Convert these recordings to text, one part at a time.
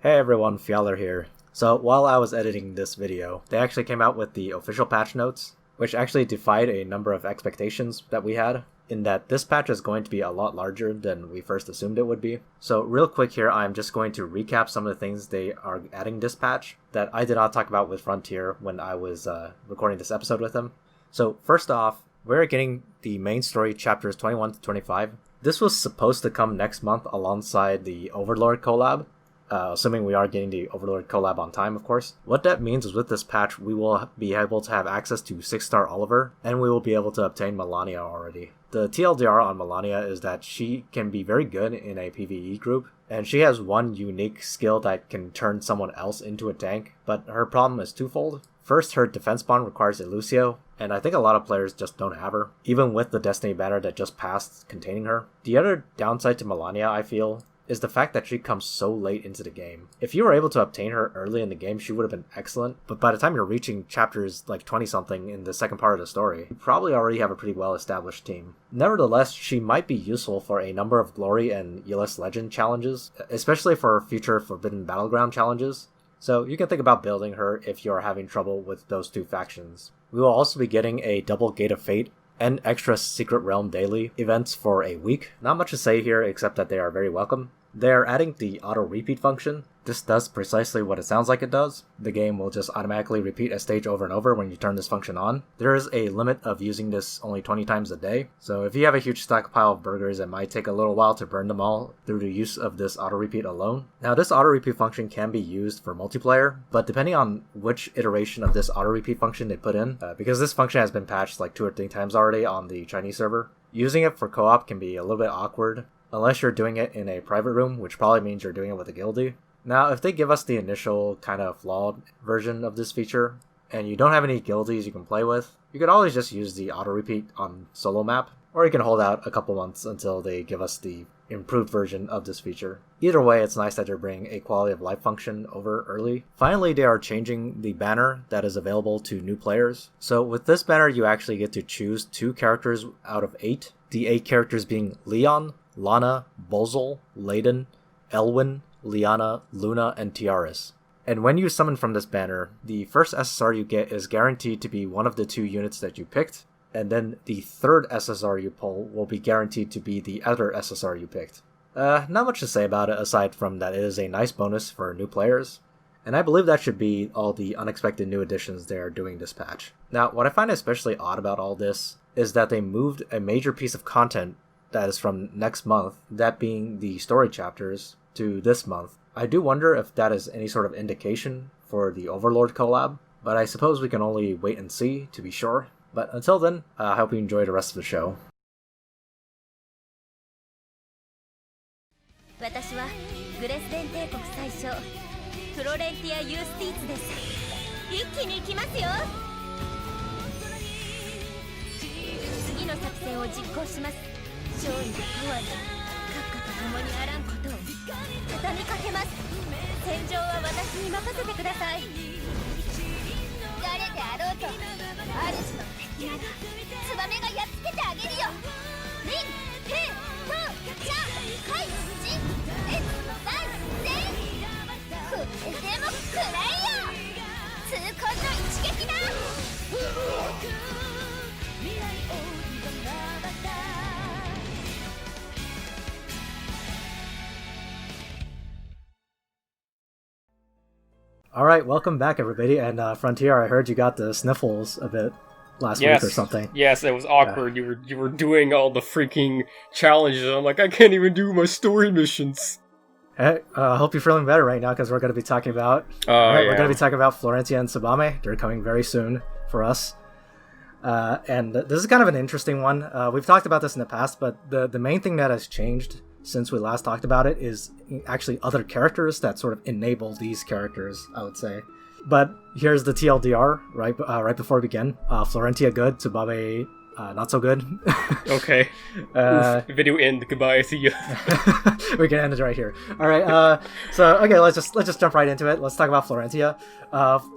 Hey everyone, Fjarlar here. So while I was editing this video, they actually came out with the official patch notes, which actually defied a number of expectations that we had, in that this patch is going to be a lot larger than we first assumed it would be. So real quick here, I'm just going to recap some of the things they are adding this patch that I did not talk about with Frontier when I was recording this episode with them. So first off, we're getting the main story chapters 21 to 25. This was supposed to come next month alongside the Overlord collab. Assuming we are getting the Overlord collab on time, of course. What that means is with this patch, we will be able to have access to 6-star Oliver, and we will be able to obtain Melania already. The TLDR on Melania is that she can be very good in a PvE group, and she has one unique skill that can turn someone else into a tank, but her problem is twofold. First, her defense bond requires Illusio, and I think a lot of players just don't have her, even with the Destiny banner that just passed containing her. The other downside to Melania, I feel, is the fact that she comes so late into the game. If you were able to obtain her early in the game, she would have been excellent, but by the time you're reaching chapters like 20-something in the second part of the story, you probably already have a pretty well-established team. Nevertheless, she might be useful for a number of Glory and ELS Legend challenges, especially for future Forbidden Battleground challenges, so you can think about building her if you're having trouble with those two factions. We will also be getting a double Gate of Fate and extra Secret Realm daily events for a week. Not much to say here except that they are very welcome. They are adding the auto repeat function. This does precisely what it sounds like it does. The game will just automatically repeat a stage over and over when you turn this function on. There is a limit of using this only 20 times a day, so if you have a huge stockpile of burgers, it might take a little while to burn them all through the use of this auto repeat alone. Now this auto repeat function can be used for multiplayer, but depending on which iteration of this auto repeat function they put in, because this function has been patched like 2 or 3 times already on the Chinese server, using it for co-op can be a little bit awkward, unless you're doing it in a private room, which probably means you're doing it with a guildie. Now, if they give us the initial kind of flawed version of this feature, and you don't have any guildies you can play with, you could always just use the auto-repeat on solo map, or you can hold out a couple months until they give us the improved version of this feature. Either way, it's nice that they're bringing a quality of life function over early. Finally, they are changing the banner that is available to new players. So with this banner, you actually get to choose 2 characters out of 8. The 8 characters being Leon, Lana, Bozel, Layden, Elwyn, Liana, Luna, and Tiaris. And when you summon from this banner, the first SSR you get is guaranteed to be one of the 2 units that you picked, and then the third SSR you pull will be guaranteed to be the other SSR you picked. Not much to say about it aside from that it is a nice bonus for new players, and I believe that should be all the unexpected new additions they are doing this patch. Now, what I find especially odd about all this is that they moved a major piece of content that is from next month, that being the story chapters, to this month. I do wonder if that is any sort of indication for the Overlord collab, but I suppose we can only wait and see to be sure. But until then, I hope you enjoy the rest of the show. 私はグレスデン帝国最初フロレンティア・ユースティーツです。一気に行きますよ。次の作戦を実行します。勝利のパワーに閣下と共にあらんことを畳みかけます。戦場は私に任せてください。誰であろうと主の敵ならツバメがやっつけてあげるよ。リン、ヘイ、トウ、チャ、カイ、ジン、レッツ、サン、セイ。これでも食らえよ。痛恨の一撃だ。Alright, welcome back everybody, and Frontier, I heard you got the sniffles a bit last week or something. Yes, it was awkward. You were doing all the freaking challenges. I'm like, I can't even do my story missions. I hope you're feeling better right now, because we're going to be talking about we're going to be talking about Florentia and Tsubame. They're coming very soon for us. And this is kind of an interesting one. We've talked about this in the past, but the main thing that has changed since we last talked about it is actually other characters that sort of enable these characters, I would say. But here's the TLDR, right before we begin. Florentia good, Tsubame not so good. Okay. Video end. Goodbye. See you. We can end it right here. All right. Okay, let's just jump right into it. Let's talk about Florentia.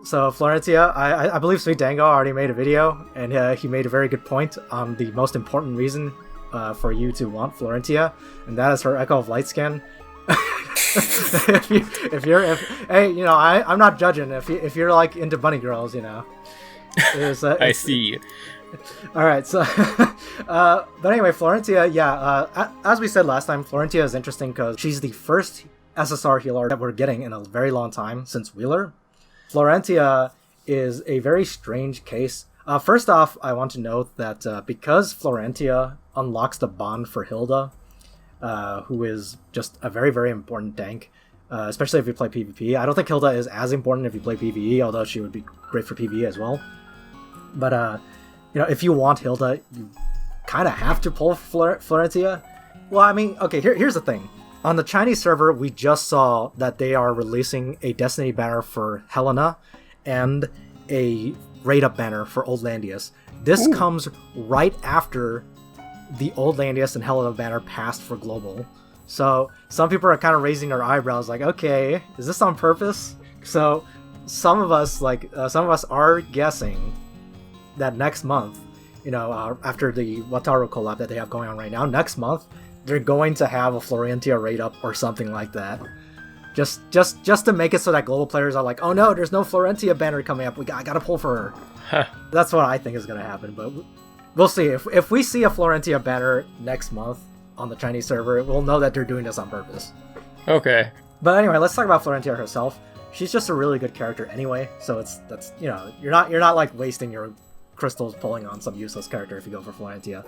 So Florentia, I believe Sweet Dango already made a video, and he made a very good point on the most important reason for you to want Florentia, and that is her Echo of Light skin. Hey, you know, I'm not judging. If you're like into bunny girls, you know. I see. All right, so, but anyway, Florentia, as we said last time, Florentia is interesting because she's the first SSR healer that we're getting in a very long time since Wheeler. Florentia is a very strange case. First off, I want to note that because Florentia unlocks the bond for Hilda, who is just a very, very important tank, especially if you play PvP. I don't think Hilda is as important if you play PvE, although she would be great for PvE as well. But, you know, if you want Hilda, you kind of have to pull Florentia. Well, I mean, okay, here's the thing. On the Chinese server, we just saw that they are releasing a Destiny banner for Helena and a raid-up banner for Old Landius. This comes right after the Old Landius and Helena banner passed for global. So some people are kind of raising their eyebrows like, okay, is this on purpose? So some of us are guessing that next month, you know, after the Wataru collab that they have going on right now, next month, they're going to have a Florentia raid-up or something like that. Just to make it so that global players are like, oh no, there's no Florentia banner coming up. I gotta pull for her. Huh. That's what I think is gonna happen. But we'll see. If we see a Florentia banner next month on the Chinese server, we'll know that they're doing this on purpose. Okay. But anyway, let's talk about Florentia herself. She's just a really good character anyway. So that's you know, you're not like wasting your crystals pulling on some useless character if you go for Florentia.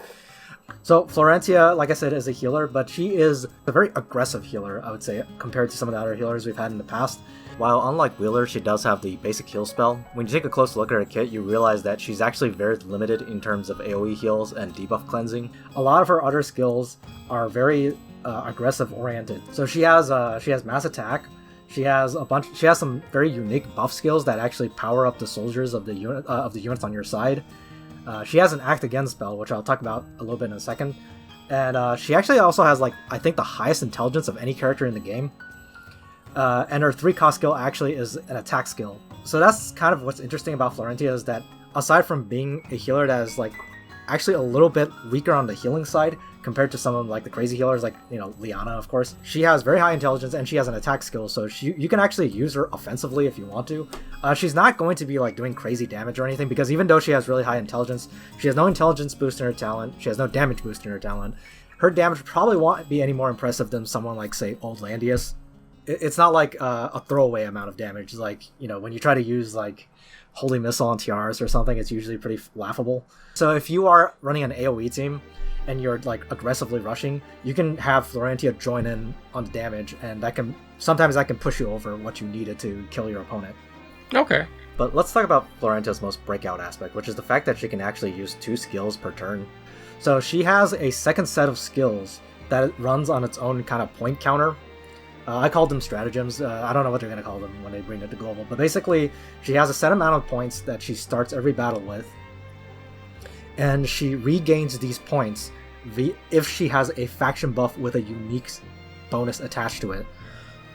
So Florentia, like I said, is a healer, but she is a very aggressive healer, I would say, compared to some of the other healers we've had in the past. While unlike Wheeler, she does have the basic heal spell. When you take a close look at her kit, you realize that she's actually very limited in terms of AoE heals and debuff cleansing. A lot of her other skills are very aggressive oriented. So she has mass attack. She has some very unique buff skills that actually power up the soldiers of the units on your side. She has an Act Again spell, which I'll talk about a little bit in a second. And she actually also has, like, I think the highest intelligence of any character in the game. And her 3-cost skill actually is an attack skill. So that's kind of what's interesting about Florentia, is that aside from being a healer that is, like, actually a little bit weaker on the healing side compared to some of, like, the crazy healers, like, you know, Liana, of course. She has very high intelligence, and she has an attack skill, so you can actually use her offensively if you want to. She's not going to be, like, doing crazy damage or anything, because even though she has really high intelligence, she has no intelligence boost in her talent, she has no damage boost in her talent. Her damage probably won't be any more impressive than someone like, say, Old Landius. It's not, like, a throwaway amount of damage. Like, you know, when you try to use, like, Holy Missile on Tiaras or something, it's usually pretty laughable. So if you are running an AoE team, and you're, like, aggressively rushing, you can have Florentia join in on the damage, and sometimes that can push you over what you needed to kill your opponent. Okay. But let's talk about Florentia's most breakout aspect, which is the fact that she can actually use 2 skills per turn. So she has a second set of skills that runs on its own kind of point counter. I called them stratagems. I don't know what they're going to call them when they bring it to global, but basically she has a set amount of points that she starts every battle with, and she regains these points if she has a faction buff with a unique bonus attached to it.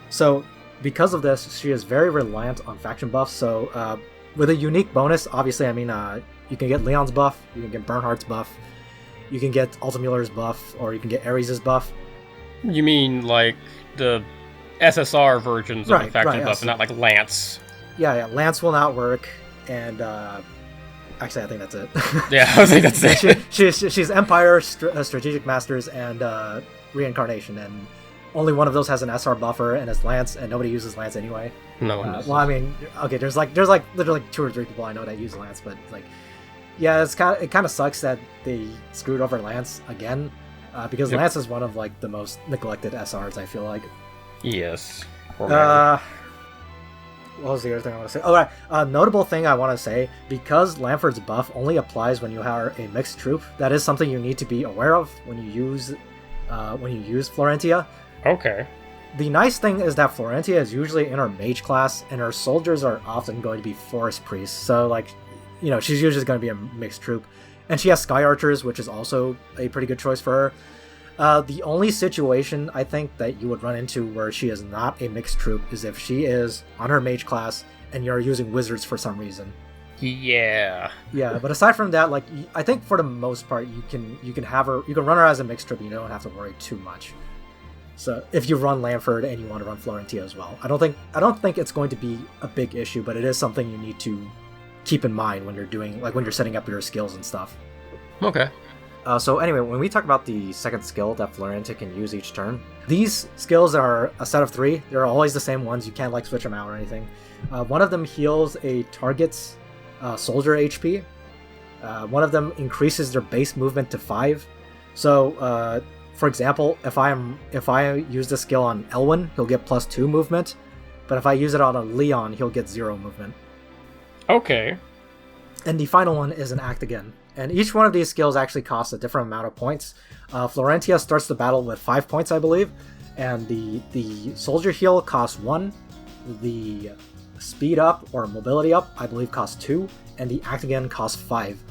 So because of this, she is very reliant on faction buffs. So with a unique bonus, obviously, I mean, you can get Leon's buff, you can get Bernhardt's buff, you can get Altamüller's buff, or you can get Ares' buff. You mean like the SSR versions of the faction buff, and not like Lance? Yeah, Lance will not work, and actually, I think that's it. Yeah, I think that's it. She's Empire, Strategic Masters, and Reincarnation, and only one of those has an SR buffer, and it's Lance, and nobody uses Lance anyway. No one does. Well, I mean, okay, there's literally 2 or 3 people I know that use Lance, but like, yeah, it kind of sucks that they screwed over Lance again, because Lance is one of like the most neglected SRs, I feel like. Yes. What was the other thing I want to say? Oh, right. Notable thing I want to say, because Lanford's buff only applies when you are a mixed troop, that is something you need to be aware of when you use Florentia. Okay. The nice thing is that Florentia is usually in her mage class, and her soldiers are often going to be forest priests. So, like, you know, she's usually going to be a mixed troop. And she has Sky Archers, which is also a pretty good choice for her. The only situation I think that you would run into where she is not a mixed troop is if she is on her mage class and you're using wizards for some reason. Yeah. Yeah, but aside from that, like, I think for the most part you can run her as a mixed troop. You don't have to worry too much. So if you run Lanford and you want to run Florentia as well, I don't think it's going to be a big issue, but it is something you need to keep in mind when you're doing, like, when you're setting up your skills and stuff. Okay. So anyway, when we talk about the second skill that Florentia can use each turn, these skills are a set of 3. They're always the same ones. You can't like switch them out or anything. One of them heals a target's soldier HP. One of them increases their base movement to 5. So, for example, if I use the skill on Elwyn, he'll get +2 movement. But if I use it on a Leon, he'll get 0 movement. Okay. And the final one is an Act Again. And each one of these skills actually costs a different amount of points. Florentia starts the battle with 5 points, I believe. And the Soldier Heal costs 1. The Speed Up or Mobility Up, I believe, costs 2. And the Act Again costs 5.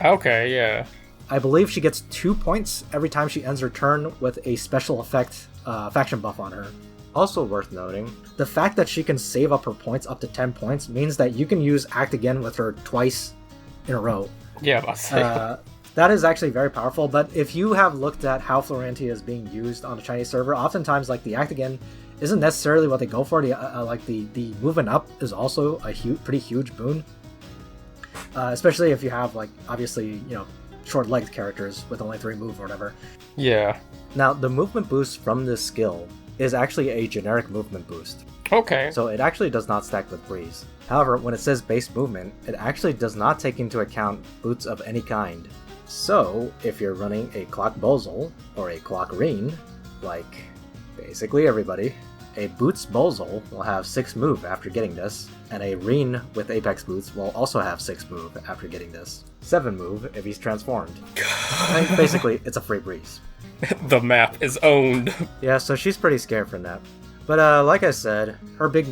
Okay, yeah. I believe she gets 2 points every time she ends her turn with a special effect faction buff on her. Also worth noting, the fact that she can save up her points up to 10 points means that you can use Act Again with her twice in a row. Yeah, that's that is actually very powerful, but if you have looked at how Florentia is being used on the Chinese server, oftentimes, like, the Act Again isn't necessarily what they go for. The movement up is also a pretty huge boon. Especially if you have, like, obviously, short-legged characters with only 3 move or whatever. Yeah. Now, the movement boost from this skill is actually a generic movement boost. Okay. So it actually does not stack with Breeze. However, when it says base movement, it actually does not take into account boots of any kind. So, if you're running a Clock Bozal or a Clock Reen, like basically everybody, a Boots Bozal will have 6 move after getting this, and a Reen with Apex Boots will also have 6 move after getting this. 7 move if he's transformed. Basically, it's a free Breeze. The map is owned. Yeah, so she's pretty scared from that. But like I said, her big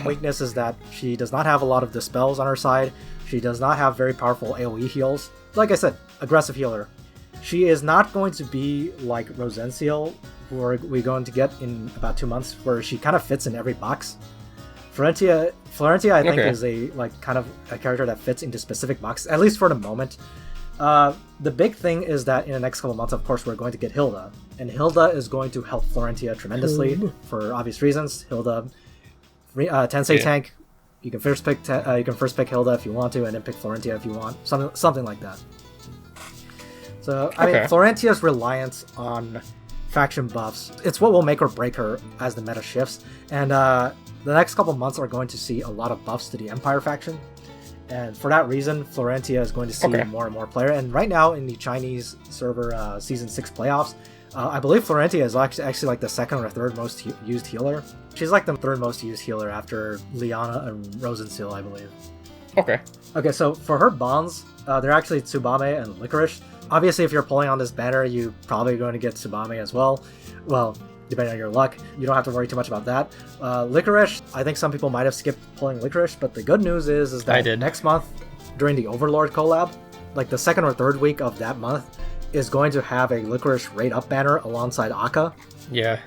weakness is that she does not have a lot of dispels on her side. She does not have very powerful AoE heals. Like I said, aggressive healer. She is not going to be like Rosenciel, who we're going to get in about 2 months, where she kind of fits in every box. Florentia, I think, is a kind of a character that fits into specific boxes, at least for the moment. The big thing is that in the next couple months, of course, we're going to get Hilda. And Hilda is going to help Florentia tremendously for obvious reasons. Hilda, Tensei tank. You can first pick Hilda if you want to, and then pick Florentia if you want. Something like that. So I mean, Florentia's reliance on faction buffs, it's what will make or break her as the meta shifts. And the next couple months are going to see a lot of buffs to the Empire faction. And for that reason, Florentia is going to see more and more player. And right now in the Chinese server Season 6 playoffs, I believe Florentia is actually like the 2nd or 3rd most used healer. She's like the 3rd most used healer after Liana and Rosenciel, I believe. Okay, so for her bonds, they're actually Tsubame and Licorice. Obviously, if you're pulling on this banner, you're probably going to get Tsubame as well. Well, depending on your luck. You don't have to worry too much about that. Licorice, I think some people might have skipped pulling Licorice, but the good news is that next month, during the Overlord collab, like the 2nd or 3rd week of that month, is going to have a Licorice Raid Up banner alongside Akka. Yeah,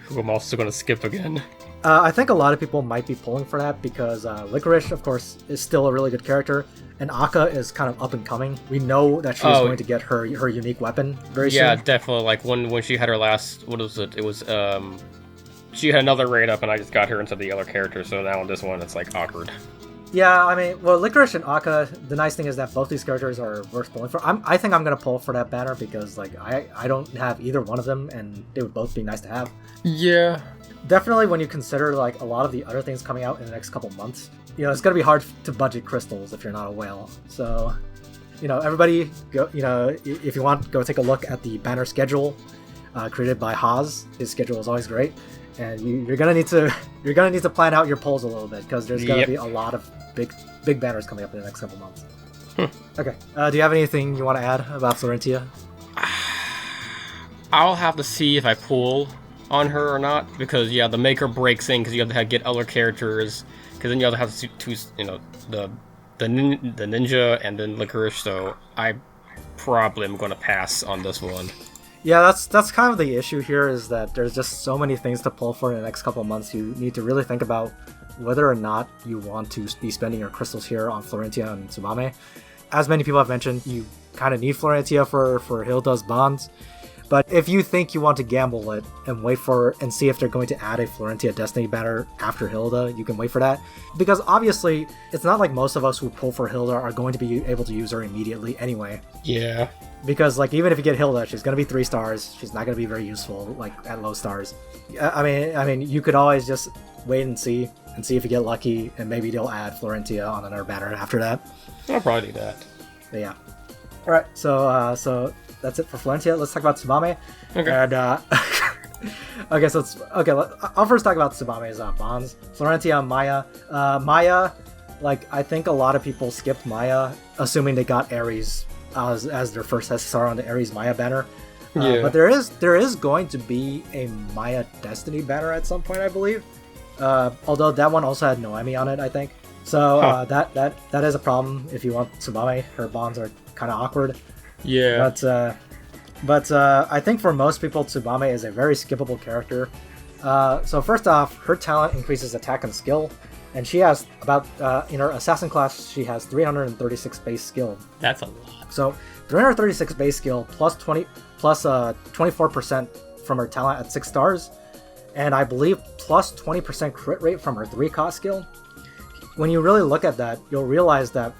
who I'm also going to skip again. I think a lot of people might be pulling for that because Licorice, of course, is still a really good character, and Akka is kind of up and coming. We know that she's going to get her unique weapon very soon. Yeah, definitely. Like when she had her last, what was it? It was she had another raid up, and I just got her into the other character. So now on this one, it's like awkward. Yeah, I mean, well, Licorice and Akka, the nice thing is that both these characters are worth pulling for. I think I'm gonna pull for that banner because like I don't have either one of them, and they would both be nice to have. Yeah. Definitely when you consider like a lot of the other things coming out in the next couple months, it's gonna be hard to budget crystals if you're not a whale. So, everybody go, if you want, go take a look at the banner schedule created by Haas. His schedule is always great, and you're gonna need to plan out your pulls a little bit because there's gonna be a lot of big banners coming up in the next couple months. Okay. Do you have anything you want to add about Florentia? I'll have to see if I pull on her or not, because the make or break thing, because you have to get other characters, because then you have to have the ninja and then Licorice, so I probably am going to pass on this one. Yeah, that's kind of the issue here, is that there's just so many things to pull for in the next couple of months. You need to really think about whether or not you want to be spending your crystals here on Florentia and Tsubame. As many people have mentioned, you kind of need Florentia for Hilda's bonds. But if you think you want to gamble it and wait for and see if they're going to add a Florentia Destiny banner after Hilda, you can wait for that. Because obviously, it's not like most of us who pull for Hilda are going to be able to use her immediately anyway. Yeah. Because like even if you get Hilda, she's going to be 3 stars. She's not going to be very useful like at low stars. I mean, you could always just wait and see if you get lucky, and maybe they'll add Florentia on another banner after that. I'll probably do that. But yeah. All right, so that's it for Florentia. Let's talk about Tsubame. Okay. And I'll first talk about Tsubame's bonds. Florentia and Maya. Maya, like I think a lot of people skipped Maya, assuming they got Ares as their first SSR on the Ares Maya banner. Yeah. But there is going to be a Maya Destiny banner at some point, I believe. Although that one also had Noemi on it, I think. So that is a problem if you want Tsubame. Her bonds are kind of awkward. Yeah. But I think for most people, Tsubame is a very skippable character. So first off, her talent increases attack and skill, and she has about in her assassin class she has 336 base skill. That's a lot. So 336 base skill plus 24% from her talent at 6 stars, and I believe plus 20% crit rate from her 3-cost skill. When you really look at that, you'll realize that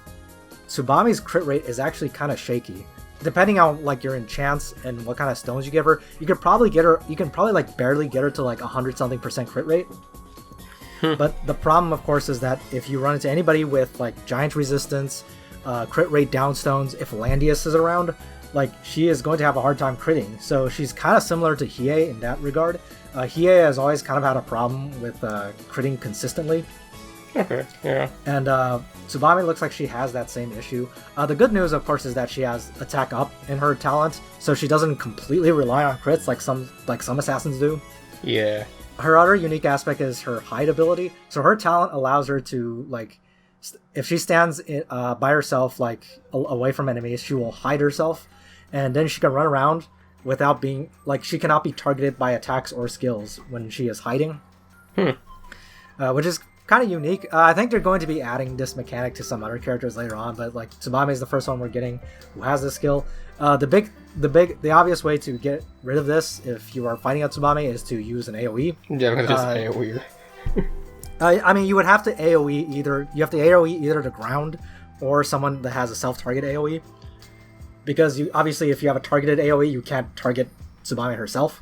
Tsubame's crit rate is actually kind of shaky. Depending on like your enchants and what kind of stones you give her, you can probably like barely get her to like 100-something% crit rate. But the problem, of course, is that if you run into anybody with like giant resistance, crit rate downstones, if Landius is around, like she is going to have a hard time critting. So she's kind of similar to Hiei in that regard. Hiei has always kind of had a problem with critting consistently. Okay, yeah. And Tsubame looks like she has that same issue. The good news, of course, is that she has attack up in her talent, so she doesn't completely rely on crits like some assassins do. Yeah. Her other unique aspect is her hide ability. So her talent allows her to, like, if she stands by herself, like, away from enemies, she will hide herself, and then she can run around without being, like, she cannot be targeted by attacks or skills when she is hiding. Which is kind of unique. I think they're going to be adding this mechanic to some other characters later on, but like Tsubame is the first one we're getting who has this skill. The obvious way to get rid of this if you are fighting a Tsubame is to use an AoE. Yeah, because it's AoE. I mean, you would have to AoE either. You have to AoE either the ground or someone that has a self-target AoE. Because you obviously, if you have a targeted AoE, you can't target Tsubame herself.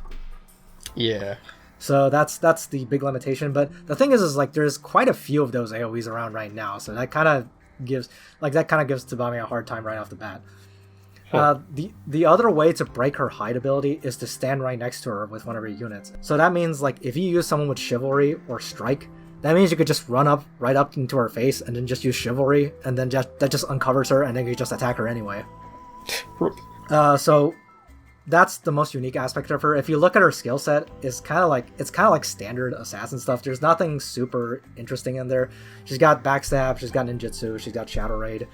Yeah. So that's the big limitation. But the thing is like there's quite a few of those AoEs around right now. So that kind of gives Tsubame a hard time right off the bat. The other way to break her hide ability is to stand right next to her with one of her units. So that means like if you use someone with chivalry or strike, that means you could just run right up into her face and then just use chivalry, and then that just uncovers her, and then you just attack her anyway. So that's the most unique aspect of her. If you look at her skill set, it's kind of like standard assassin stuff. There's nothing super interesting in there. She's got backstab, she's got ninjutsu, she's got shadow raid.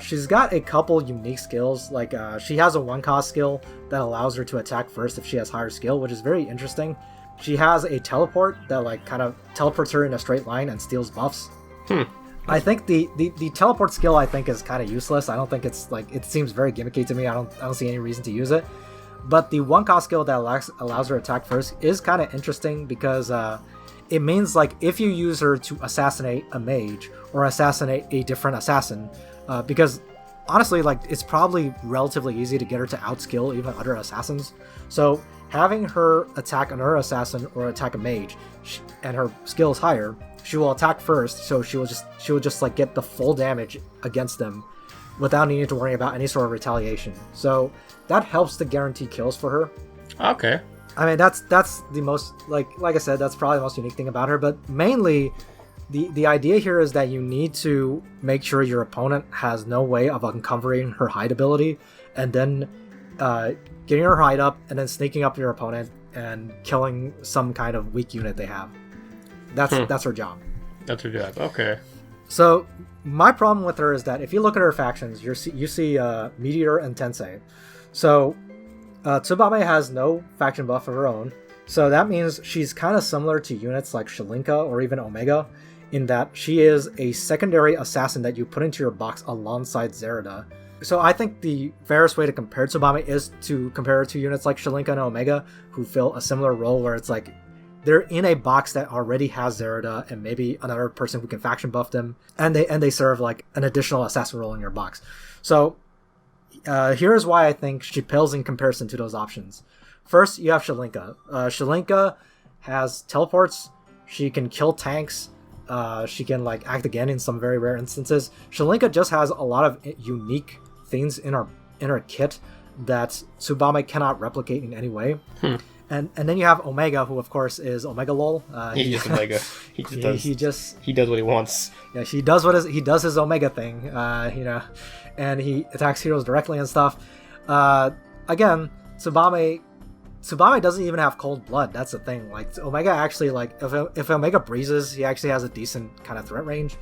She's got a couple unique skills, like she has a 1-cost skill that allows her to attack first if she has higher skill, which is very interesting. She has a teleport that like kind of teleports her in a straight line and steals buffs. I think the teleport skill I think is kind of useless. I don't think it's like, it seems very gimmicky to me. I don't see any reason to use it. But the 1-cost skill that allows her to attack first is kind of interesting because it means like if you use her to assassinate a mage or assassinate a different assassin, because honestly, like it's probably relatively easy to get her to outskill even other assassins. So having her attack another assassin or attack a mage, and her skill is higher, she will attack first. So she will just like get the full damage against them without needing to worry about any sort of retaliation. So that helps to guarantee kills for her. Okay. I mean, that's the most, like I said, that's probably the most unique thing about her. But mainly, the idea here is that you need to make sure your opponent has no way of uncovering her hide ability, and then getting her hide up, and then sneaking up to your opponent and killing some kind of weak unit they have. That's her job. That's her job. Okay. So my problem with her is that if you look at her factions, you see Meteor and Tensei. So Tsubame has no faction buff of her own, so that means she's kind of similar to units like Shalinka or even Omega, in that she is a secondary assassin that you put into your box alongside Zerida. So I think the fairest way to compare Tsubame is to compare her to units like Shalinka and Omega, who fill a similar role where it's like they're in a box that already has Zerida and maybe another person who can faction buff them, and they serve like an additional assassin role in your box. So here's why I think she pales in comparison to those options. First, you have Shalinka. Shalinka has teleports. She can kill tanks. She can like act again in some very rare instances. Shalinka just has a lot of unique things in her kit that Tsubame cannot replicate in any way. And then you have Omega, who of course is Omega lol. He's just Omega. He does what he wants. Yeah, he does his Omega thing. And he attacks heroes directly and stuff. Again, Tsubame doesn't even have cold blood. That's the thing. Like Omega actually, like if Omega breezes, he actually has a decent kind of threat range.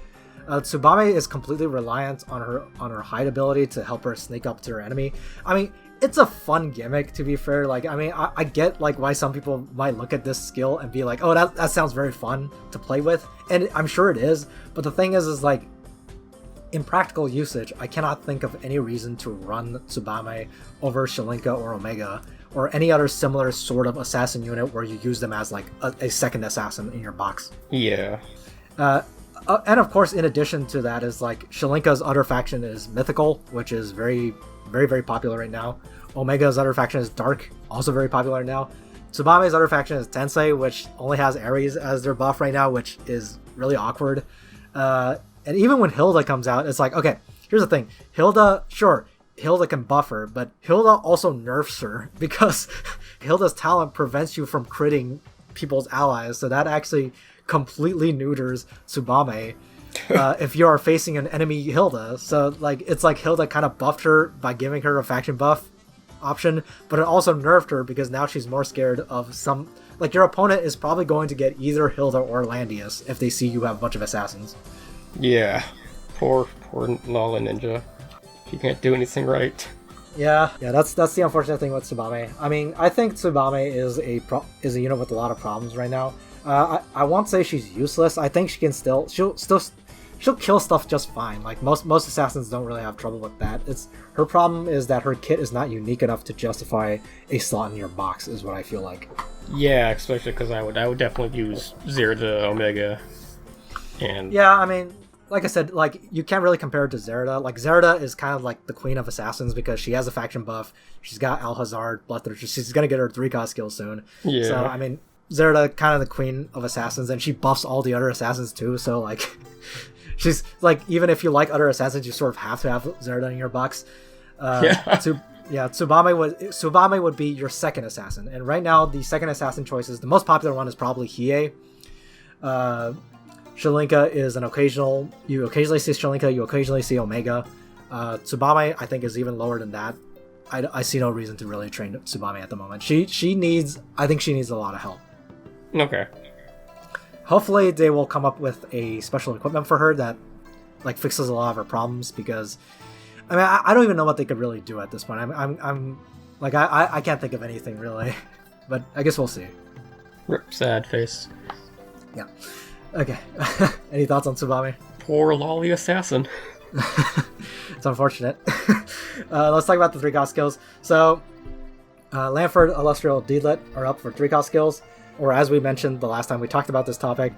Tsubame is completely reliant on her hide ability to help her sneak up to her enemy. I mean, it's a fun gimmick, to be fair. Like, I mean, I get like why some people might look at this skill and be like, oh, that sounds very fun to play with, and I'm sure it is. But the thing is like, in practical usage, I cannot think of any reason to run Tsubame over Shalinka or Omega or any other similar sort of assassin unit where you use them as like a second assassin in your box. Yeah. And of course, in addition to that, is like Shalinka's other faction is Mythical, which is very, very, very popular right now. Omega's other faction is Dark, also very popular right now. Tsubame's other faction is Tensei, which only has Ares as their buff right now, which is really awkward. And even when Hilda comes out, it's like, okay, here's the thing. Hilda can buff her, but Hilda also nerfs her because Hilda's talent prevents you from critting people's allies, so that actually completely neuters Tsubame if you are facing an enemy Hilda. So like it's like Hilda kind of buffed her by giving her a faction buff option, but it also nerfed her because now she's more scared of some, like your opponent is probably going to get either Hilda or Landius if they see you have a bunch of assassins. Yeah, poor Lala Ninja. He can't do anything right. Yeah, that's the unfortunate thing with Tsubame. I mean, I think Tsubame is a unit with a lot of problems right now. I won't say she's useless. I think she'll kill stuff just fine. Like most assassins don't really have trouble with that. Her problem is that her kit is not unique enough to justify a slot in your box, is what I feel like. Yeah, especially because I would definitely use Zerida Omega. And yeah, I mean, like I said, like you can't really compare it to Zerida. Like Zerida is kind of like the queen of assassins because she has a faction buff. She's got Alhazard, Bloodthirster. She's gonna get her 3-cost skill soon. Yeah. So I mean, Zerida kind of the queen of assassins, and she buffs all the other assassins too. So like, she's like, even if you like other assassins, you sort of have to have Zerida in your box. Tsubame would be your second assassin, and right now the second assassin choices, the most popular one is probably Hiei. Shalinka is an occasional. You occasionally see Shalinka. You occasionally see Omega. Tsubame, I think, is even lower than that. I see no reason to really train Tsubame at the moment. I think she needs a lot of help. Okay. Hopefully, they will come up with a special equipment for her that like fixes a lot of her problems. Because, I mean, I don't even know what they could really do at this point. I'm like I can't think of anything really, but I guess we'll see. Rip sad face. Yeah. Okay. Any thoughts on Tsubame? Poor lolly assassin. It's unfortunate. Let's talk about the 3-cost skills. So, Lanford, Alustriel, Deedlit are up for 3-cost skills. Or as we mentioned the last time we talked about this topic,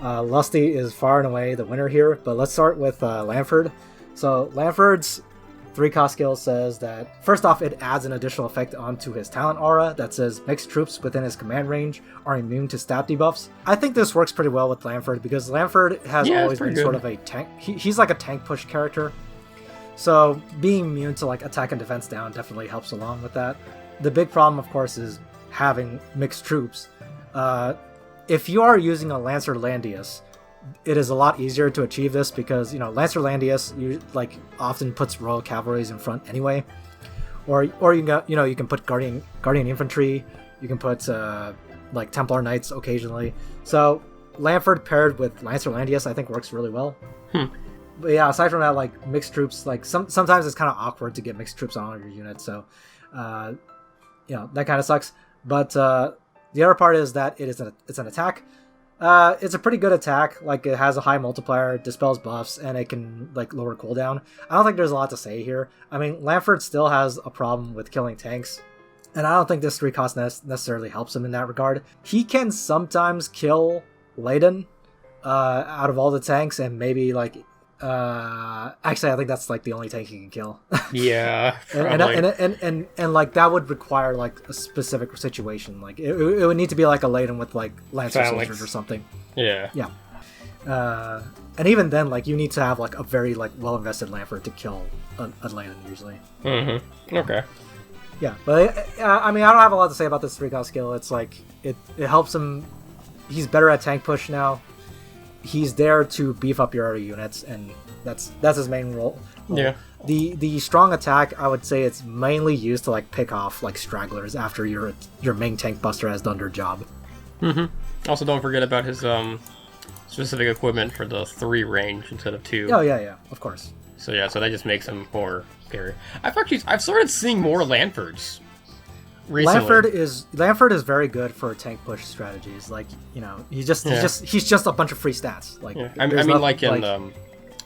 Lusty is far and away the winner here. But let's start with Lanford. So, Lanford's 3-cost skill says that, first off, it adds an additional effect onto his talent aura that says mixed troops within his command range are immune to stat debuffs. I think this works pretty well with Lanford because Lanford has always been sort of a tank. He's like a tank push character. So being immune to like attack and defense down definitely helps along with that. The big problem, of course, is having mixed troops. If you are using a Lancer Landius, it is a lot easier to achieve this because, you know, Lancer Landius often puts Royal Cavalries in front anyway, or you can put Guardian Infantry, you can put like Templar Knights occasionally. So Lanford paired with Lancer Landius I think works really well. But yeah, aside from that, like mixed troops, like sometimes it's kind of awkward to get mixed troops on all your units, so that kind of sucks. But the other part is that it's an attack. It's a pretty good attack. Like, it has a high multiplier, dispels buffs, and it can, like, lower cooldown. I don't think there's a lot to say here. I mean, Lanford still has a problem with killing tanks, and I don't think this 3 cost necessarily helps him in that regard. He can sometimes kill Layden out of all the tanks, and maybe, like, actually, I think that's, like, the only tank he can kill. Yeah, and like, that would require, like, a specific situation. Like, it would need to be, like, a Layden with, like, Lancer soldiers or something. Yeah. Yeah. And even then, like, you need to have, like, a very, like, well-invested Lanford to kill a Layden, usually. Mm-hmm. Okay. Yeah, but, I mean, I don't have a lot to say about this 3-cost skill. It's, like, it helps him... He's better at tank push now. He's there to beef up your other units, and that's his main role. Yeah. The strong attack, I would say it's mainly used to, like, pick off, like, stragglers after your main tank buster has done their job. Mm-hmm. Also, don't forget about his specific equipment for the 3 range instead of 2. Oh yeah, of course. So yeah, so that just makes him more scary. I've started seeing more Lanfords recently. Lanford is very good for tank push strategies. Like, you know, he's just a bunch of free stats. Like, I mean, like in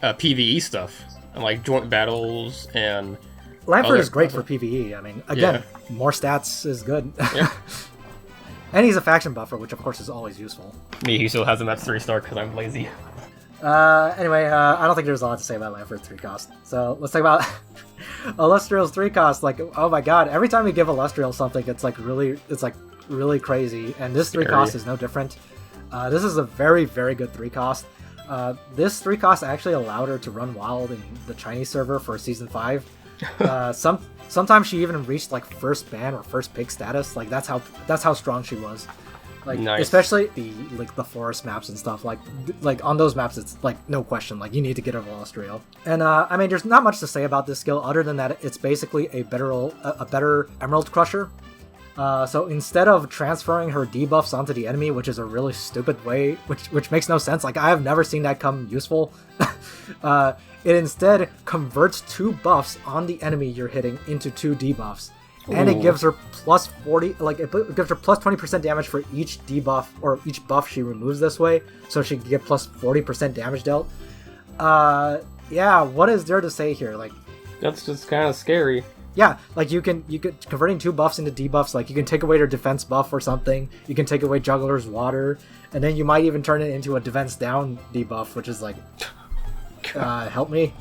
PvE stuff and like joint battles and. Lanford is great for PvE. I mean, again, more stats is good. Yeah. And he's a faction buffer, which of course is always useful. Me, he still has him at 3-star because I'm lazy. Anyway, I don't think there's a lot to say about Lanford's 3-cost. So let's talk about Alustriel's 3-cost. Like, oh my god, every time you give Alustriel something, it's really crazy. And this 3-cost is no different. This is a very, very good 3-cost. This 3-cost actually allowed her to run wild in the Chinese server for Season 5. Sometimes she even reached, like, first ban or first pick status. Like, that's how strong she was. Like, nice. Especially the forest maps and stuff. Like on those maps, it's like no question. Like, you need to get over Alustriel. And I mean, there's not much to say about this skill other than that it's basically a better Emerald Crusher. So instead of transferring her debuffs onto the enemy, which is a really stupid way, which makes no sense. Like, I have never seen that come useful. It instead converts 2 buffs on the enemy you're hitting into 2 debuffs. And it gives her plus 40, like, it gives her plus 20% damage for each debuff or each buff she removes this way, so she can get plus 40% damage dealt. Yeah, what is there to say here? Like, that's just kind of scary. Yeah, like, you can converting 2 buffs into debuffs. Like, you can take away their defense buff or something. You can take away Juggler's Water, and then you might even turn it into a defense down debuff, which is like, help me,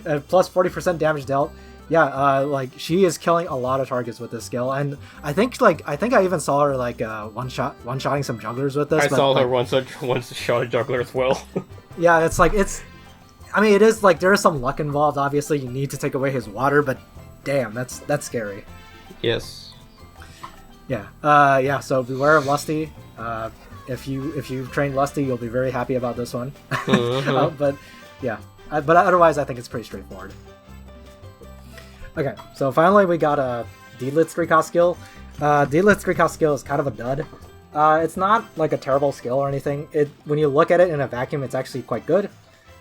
and plus 40% damage dealt. Yeah, like, she is killing a lot of targets with this skill, and I think I even saw her, like, one-shotting some jugglers with this. I saw her one-shot a juggler as well. Yeah, it's like, I mean, it is, like, there is some luck involved, obviously. You need to take away his water, but damn, that's scary. Yes. Yeah, yeah, so beware of Lusty. If you've trained Lusty, you'll be very happy about this one. Mm-hmm. But, yeah. But otherwise, I think it's pretty straightforward. Okay, so finally we got a Deedlit's 3-cost skill. Deedlit's 3-cost skill is kind of a dud. It's not like a terrible skill or anything. When you look at it in a vacuum, it's actually quite good.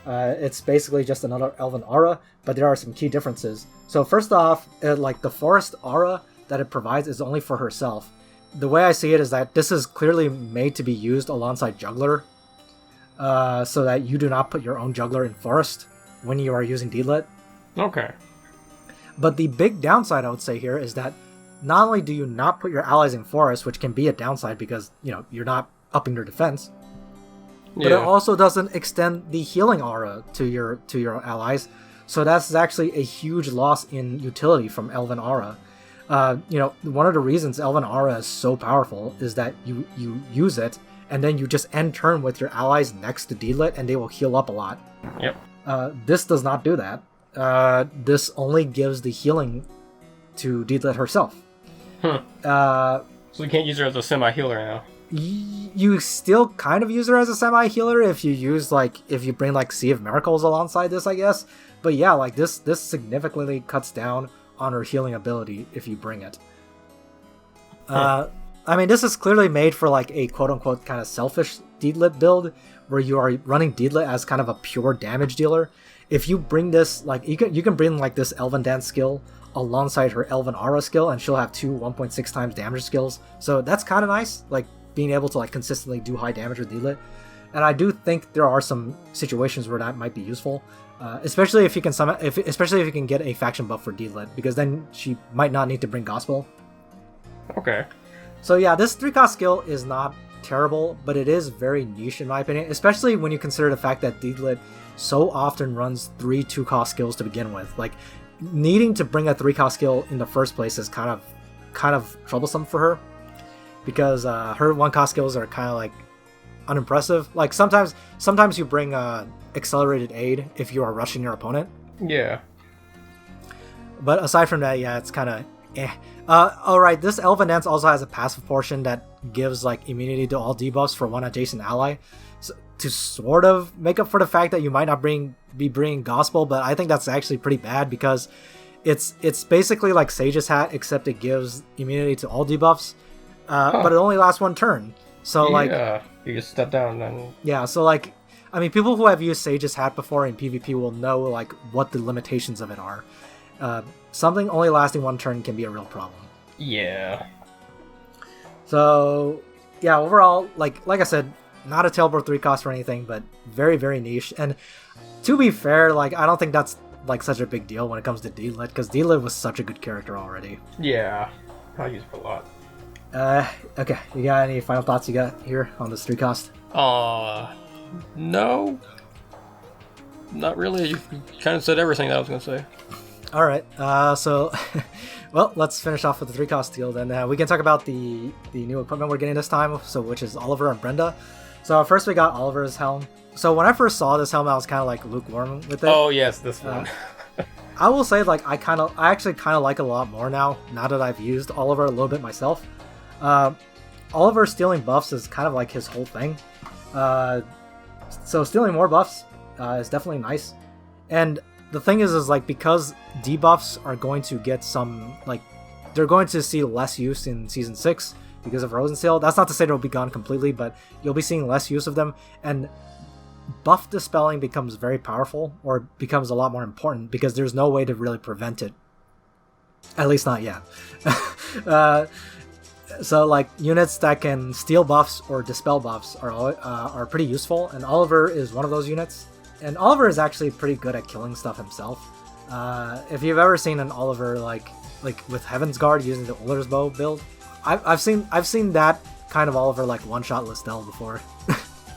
It's basically just another Elven aura, but there are some key differences. So first off, like, the forest aura that it provides is only for herself. The way I see it is that this is clearly made to be used alongside Juggler, so that you do not put your own Juggler in forest when you are using Deedlit. Okay. But the big downside, I would say here, is that not only do you not put your allies in forest, which can be a downside because, you know, you're not upping their defense, but it also doesn't extend the healing aura to your allies. So that's actually a huge loss in utility from Elven aura. You know, one of the reasons Elven aura is so powerful is that you use it, and then you just end turn with your allies next to Deedlit, and they will heal up a lot. Yep. This does not do that. This only gives the healing to Deedlit herself. So you can't use her as a semi-healer now. You still kind of use her as a semi-healer if you bring, like, Sea of Miracles alongside this, I guess. But yeah, like, this significantly cuts down on her healing ability if you bring it. I mean, this is clearly made for, like, a quote-unquote kind of selfish Deedlit build, where you are running Deedlit as kind of a pure damage dealer. If you bring this, like, you can bring, like, this Elven Dance skill alongside her Elven Aura skill, and she'll have 2 1.6 times damage skills. So that's kind of nice. Like, being able to like consistently do high damage with Deedlit. And I do think there are some situations where that might be useful, especially if you can especially if you can get a faction buff for Deedlit, because then she might not need to bring Gospel. Okay. So yeah, this 3-cost skill is not terrible, but it is very niche in my opinion, especially when you consider the fact that Deedlit so often runs 3 2-cost skills to begin with. Like, needing to bring a 3-cost skill in the first place is kind of troublesome for her, because her 1-cost skills are kind of like unimpressive. Like sometimes you bring accelerated aid if you are rushing your opponent. Yeah. But aside from that, yeah, it's kind of eh. Alright, this Elven Dance also has a passive portion that gives like immunity to all debuffs for one adjacent ally, so, to sort of make up for the fact that you might not be bringing Gospel, but I think that's actually pretty bad because it's basically like Sage's Hat, except it gives immunity to all debuffs, but it only lasts 1 turn. So like, you just step down and yeah. So like, I mean, people who have used Sage's Hat before in PvP will know like what the limitations of it are. Something only lasting 1 turn can be a real problem. Yeah. So yeah, overall, like I said, not a teleport 3-cost or anything, but very, very niche. And to be fair, like I don't think that's like such a big deal when it comes to Deedlit, because Deedlit was such a good character already. Yeah, I use it a lot. Okay, you got any final thoughts you got here on this 3-cost? No. Not really. You kind of said everything that I was going to say. Alright, so, well, let's finish off with the 3-cost deal then. We can talk about the new equipment we're getting this time, so which is Oliver and Brenda. So first we got Oliver's helm. So when I first saw this helm, I was kind of like lukewarm with it. Oh yes, this one. I will say, like, I actually kind of like it a lot more now that I've used Oliver a little bit myself. Oliver stealing buffs is kind of like his whole thing. So stealing more buffs is definitely nice. And the thing is like, because debuffs are going to get some, like, they're going to see less use in Season 6 because of Rosensteel. That's not to say they'll be gone completely, but you'll be seeing less use of them. And buff dispelling becomes very powerful, or becomes a lot more important, because there's no way to really prevent it. At least not yet. So like, units that can steal buffs or dispel buffs are pretty useful, and Oliver is one of those units. And Oliver is actually pretty good at killing stuff himself. If you've ever seen an Oliver like with Heaven's Guard using the Uller's Bow build, I've seen that kind of Oliver like one-shot Listel before.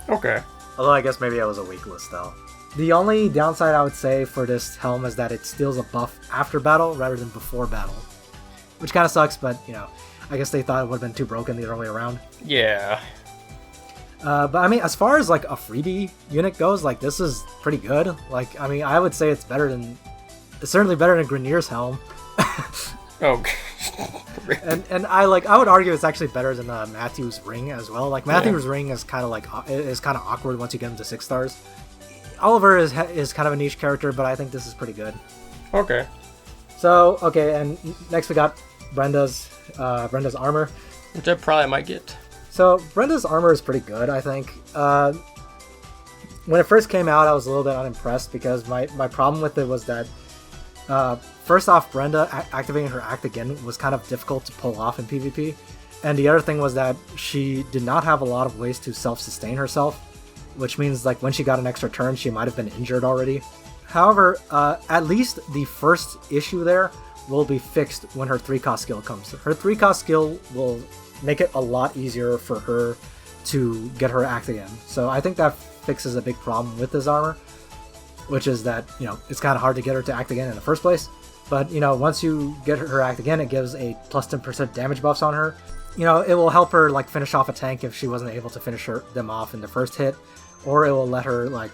Okay. Although I guess maybe I was a weak Listel. The only downside I would say for this helm is that it steals a buff after battle rather than before battle, which kind of sucks, but you know, I guess they thought it would have been too broken the other way around. Yeah. But I mean, as far as like a freebie unit goes, like, this is pretty good. Like, I mean, I would say it's certainly better than Grenier's helm. Oh. and I would argue it's actually better than Matthew's ring as well. Like, Matthew's ring is kind of awkward once you get him to 6 stars. Oliver is kind of a niche character, but I think this is pretty good. Okay. So, okay, and next we got Brenda's armor, which I probably might get. So Brenda's armor is pretty good, I think. When it first came out, I was a little bit unimpressed, because my problem with it was that, first off, Brenda activating her act again was kind of difficult to pull off in PvP. And the other thing was that she did not have a lot of ways to self-sustain herself, which means like when she got an extra turn, she might have been injured already. However, at least the first issue there will be fixed when her 3-cost skill comes. Her 3-cost skill will make it a lot easier for her to get her act again. So I think that fixes a big problem with this armor, which is that, you know, it's kind of hard to get her to act again in the first place. But, you know, once you get her act again, it gives a plus 10% damage buffs on her. You know, it will help her like finish off a tank if she wasn't able to finish them off in the first hit, or it will let her like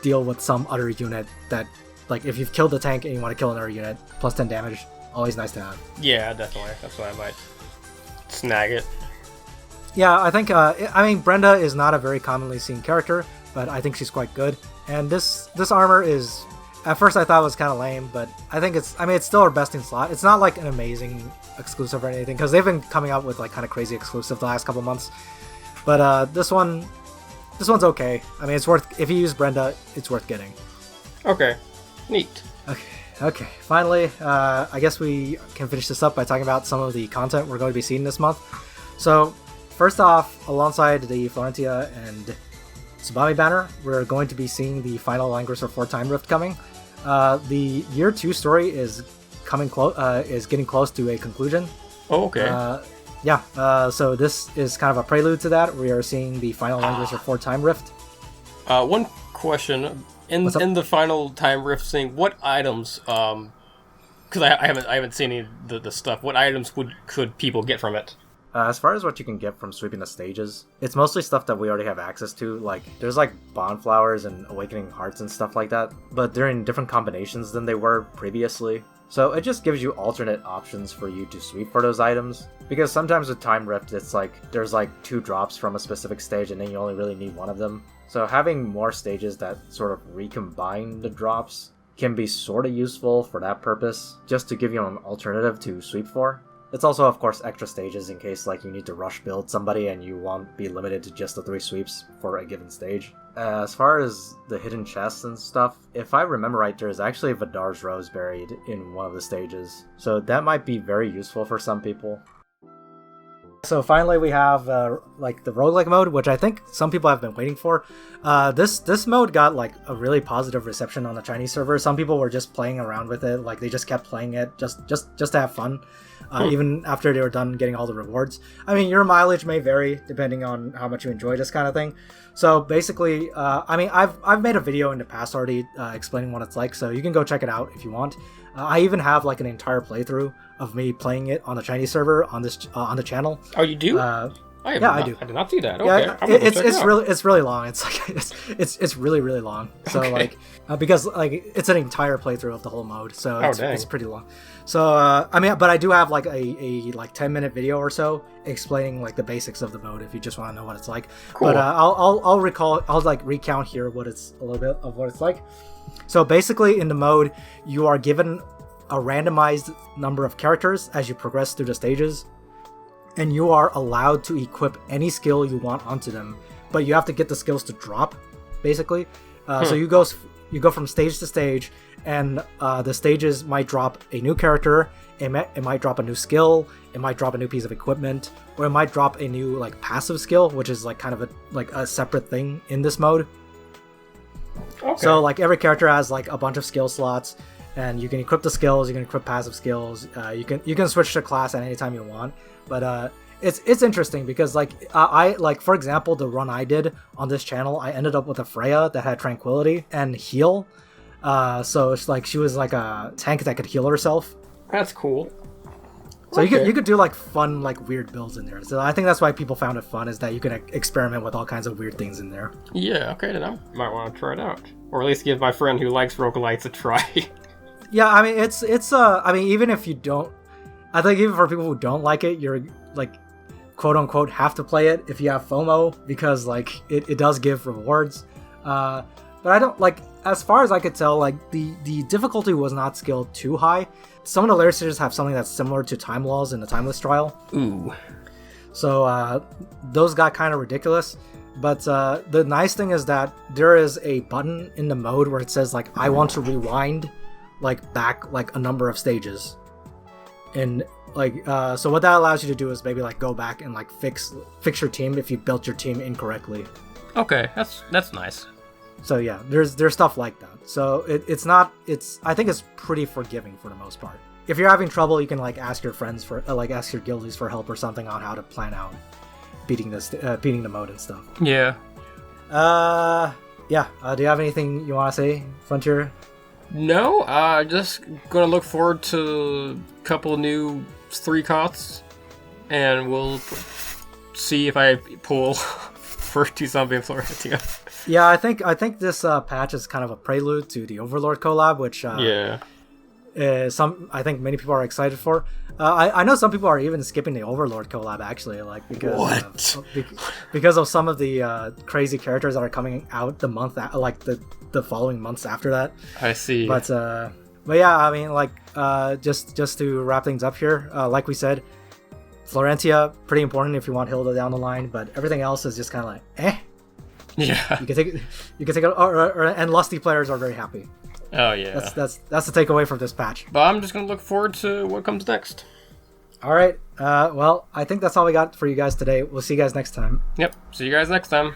deal with some other unit that, like, if you've killed the tank and you want to kill another unit, plus 10 damage, always nice to have. Yeah, definitely. That's why I might snag it. Yeah, I think, I mean, Brenda is not a very commonly seen character, but I think she's quite good. And this armor is, at first I thought it was kind of lame, but I think it's still her best in slot. It's not like an amazing exclusive or anything, because they've been coming out with like kind of crazy exclusive the last couple months. But this one's okay. I mean, it's worth, if you use Brenda, it's worth getting. Okay, neat. Okay. Finally, I guess we can finish this up by talking about some of the content we're going to be seeing this month. So, first off, alongside the Florentia and Tsubame banner, we're going to be seeing the final Langrisser 4 Time Rift coming. The Year 2 story is getting close to a conclusion. Oh, okay. So this is kind of a prelude to that. We are seeing the final Langrisser 4 Time Rift. One question. In the final Time Rift thing, what items, because I haven't seen any of the stuff, what items could people get from it? As far as what you can get from sweeping the stages, it's mostly stuff that we already have access to. Like, there's like Bond Flowers and Awakening Hearts and stuff like that, but they're in different combinations than they were previously. So it just gives you alternate options for you to sweep for those items. Because sometimes with Time Rift, it's like, there's like 2 drops from a specific stage and then you only really need 1 of them. So having more stages that sort of recombine the drops can be sort of useful for that purpose, just to give you an alternative to sweep for. It's also, of course, extra stages in case like you need to rush build somebody and you won't be limited to just the 3 sweeps for a given stage. As far as the hidden chests and stuff, if I remember right, there's actually Vidar's Rose buried in one of the stages, so that might be very useful for some people. So finally we have like the roguelike mode, which I think some people have been waiting for. This mode got like a really positive reception on the Chinese server. Some people were just playing around with it, like they just kept playing it just to have fun, even after they were done getting all the rewards. I mean, your mileage may vary depending on how much you enjoy this kind of thing. So basically, I mean, I've made a video in the past already explaining what it's like, so you can go check it out if you want. I even have like an entire playthrough of me playing it on the Chinese server on the channel. Oh, you do? I do. I did not see that. Okay, yeah, it's really long. It's like it's really long. So okay. Like because like it's an entire playthrough of the whole mode, so it's pretty long. So I mean, but I do have like a like 10-minute video or so explaining like the basics of the mode if you just want to know what it's like. Cool. But I'll recount here what it's a little bit of what it's like. So basically, in the mode, you are given a randomized number of characters as you progress through the stages, and you are allowed to equip any skill you want onto them, but you have to get the skills to drop, basically. So you go from stage to stage, and the stages might drop a new character, it might drop a new skill, it might drop a new piece of equipment, or it might drop a new like passive skill, which is like kind of a separate thing in this mode. Okay. So like every character has like a bunch of skill slots, and you can equip the skills, you can equip passive skills, you can switch to class at any time you want. But it's interesting because like I like, for example, the run I did on this channel, I ended up with a Freya that had tranquility and heal. So it's like she was like a tank that could heal herself. That's cool. So you could do like fun, like weird builds in there. So I think that's why people found it fun, is that you can experiment with all kinds of weird things in there. Yeah, okay, then I might want to try it out, or at least give my friend who likes roguelites a try. Yeah, I mean it's I mean, even if you don't, I think even for people who don't like it, you're like quote unquote have to play it if you have FOMO, because like it does give rewards. But I don't like, as far as I could tell, like the difficulty was not scaled too high. Some of the layer stages have something that's similar to Time Laws in the Timeless Trial. Ooh. So those got kind of ridiculous. But the nice thing is that there is a button in the mode where it says like, I want to rewind like back like a number of stages. And like so what that allows you to do is maybe like go back and like fix your team if you built your team incorrectly. Okay, that's nice. So yeah, there's stuff like that. So I think it's pretty forgiving for the most part. If you're having trouble, you can like ask your friends for ask your guildies for help or something on how to plan out beating the mode and stuff. Yeah. Do you have anything you want to say, Frontier? No, just gonna look forward to a couple new 3-cots, and we'll see if I pull for Tsubame and Florentia. Yeah, I think this patch is kind of a prelude to the Overlord collab, which I think many people are excited for. I know some people are even skipping the Overlord collab actually, like because of some of the crazy characters that are coming out the month like the following months after that. I see. But yeah, I mean, like just to wrap things up here, like we said, Florentia pretty important if you want Hilda down the line, but everything else is just kind of like Yeah. You can take it, and Lusty players are very happy. Oh yeah. That's the takeaway from this patch. But I'm just gonna look forward to what comes next. All right. Well, I think that's all we got for you guys today. We'll see you guys next time. Yep. See you guys next time.